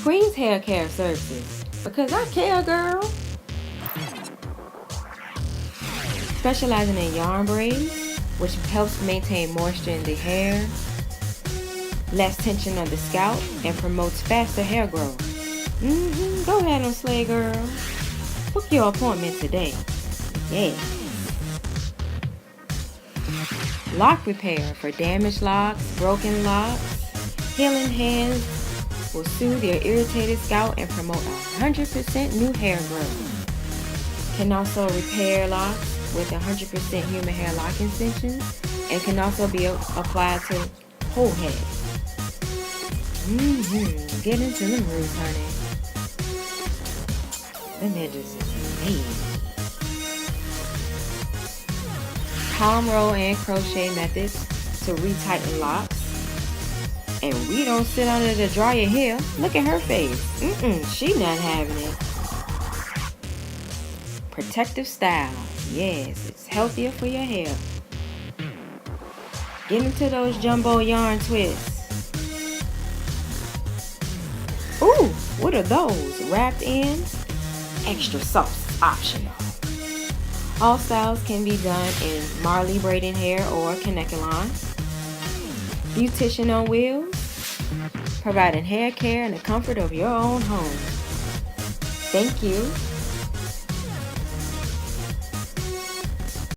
Kween's Hair Care Services, because I care, girl. Specializing in yarn braids, which helps maintain moisture in the hair, less tension on the scalp, and promotes faster hair growth. Go ahead and slay, girl. Book your appointment today. Yeah. Lock repair for damaged locks, broken locks. Healing hands will soothe your irritated scalp and promote 100% new hair growth. Can also repair locks with 100% human hair lock extensions and can also be applied to whole head. Get into them roots, honey. Them edges is amazing. Palm roll and crochet methods to retighten locks. And we don't sit under the dryer here. Look at her face. She not having it. Protective style. Yes, it's healthier for your hair. Get into those jumbo yarn twists. Ooh, what are those? Wrapped ends? Extra soft, optional. All styles can be done in Marley braiding hair or Kanekalon. Beautician on wheels, providing hair care in the comfort of your own home. Thank you.